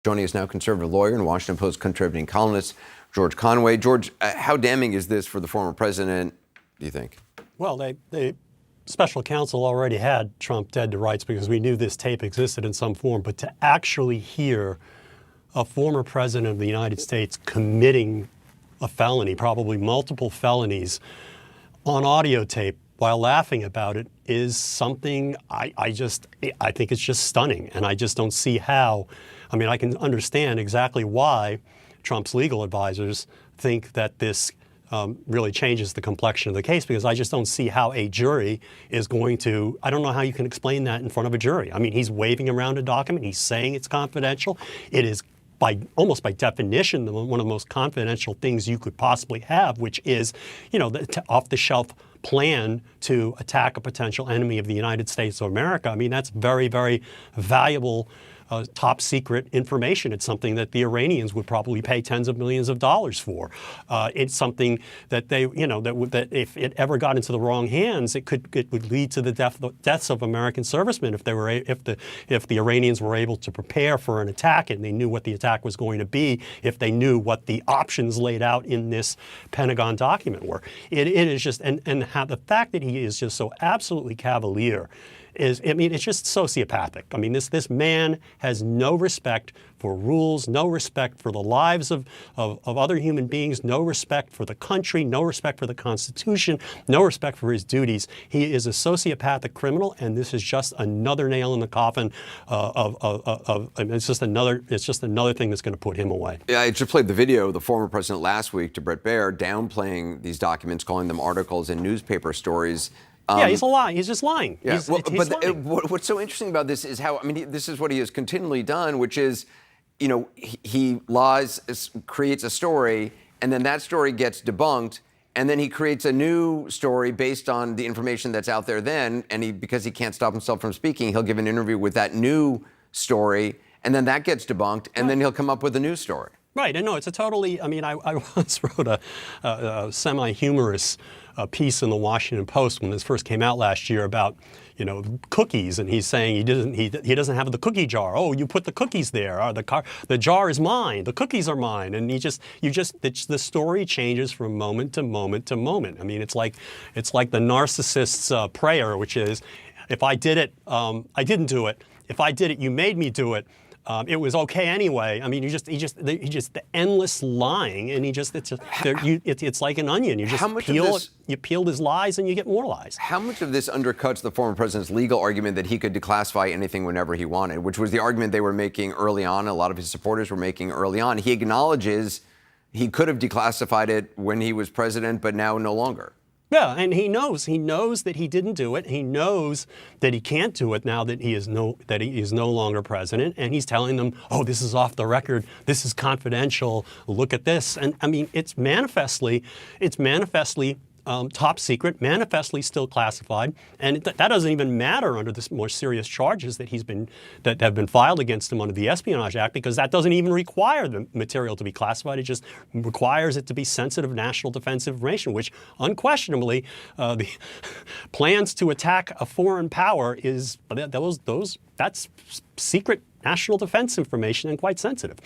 Joining us now, conservative lawyer and Washington Post contributing columnist George Conway. George, how damning is this for the former president, do you think? Well, the special counsel already had Trump dead to rights because we knew this tape existed in some form. But to actually hear a former president of the United States committing a felony, probably multiple felonies, on audio tape while laughing about it is something I think it's just stunning. And I just don't see how. I mean, I can understand exactly why Trump's legal advisors think that this really changes the complexion of the case, because I just don't see how a jury is going to, I don't know how you can explain that in front of a jury. I mean, he's waving around a document, he's saying it's confidential. It is almost by definition one of the most confidential things you could possibly have, which is, the off-the-shelf plan to attack a potential enemy of the United States of America. I mean, that's very, very valuable top secret information. It's something that the Iranians would probably pay tens of millions of dollars for. It's something that they, that if it ever got into the wrong hands, it would lead to the deaths of American servicemen if the Iranians were able to prepare for an attack and they knew what the attack was going to be, if they knew what the options laid out in this Pentagon document were. It is just, and how the fact that he is just so absolutely cavalier is, I mean, it's just sociopathic. I mean, this man has no respect for rules, no respect for the lives of other human beings, no respect for the country, no respect for the Constitution, no respect for his duties. He is a sociopathic criminal, and this is just another nail in the coffin it's just another thing that's going to put him away. Yeah, I just played the video of the former president last week to Bret Baier downplaying these documents, calling them articles and newspaper stories. Yeah, he's a lie. He's just lying. Yeah. He's lying. What's so interesting about this is how, I mean, this is what he has continually done, which is, he lies, creates a story, and then that story gets debunked, and then he creates a new story based on the information that's out there then, and because he can't stop himself from speaking, he'll give an interview with that new story, and then that gets debunked, and then he'll come up with a new story. Right, and no, it's a totally, I mean, I once wrote a semi-humorous piece in the Washington Post when this first came out last year about, cookies, and he's saying he doesn't have the cookie jar. Oh, you put the cookies there. The jar is mine. The cookies are mine. And the story changes from moment to moment to moment. I mean, it's like the narcissist's prayer, which is, if I did it, I didn't do it. If I did it, you made me do it. It was okay anyway. I mean, the endless lying, and it's like an onion. You peel his lies, and you get more lies. How much of this undercuts the former president's legal argument that he could declassify anything whenever he wanted, which was the argument they were making early on, a lot of his supporters were making early on? He acknowledges he could have declassified it when he was president, but now no longer. Yeah, and he knows that he didn't do it. He knows that he can't do it now that he is no longer president. And he's telling them, "Oh, this is off the record. This is confidential. Look at this." And I mean, it's manifestly top secret, manifestly still classified, and that doesn't even matter under the more serious charges that have been filed against him under the Espionage Act, because that doesn't even require the material to be classified. It just requires it to be sensitive national defense information, which unquestionably the plans to attack a foreign power that's secret national defense information and quite sensitive.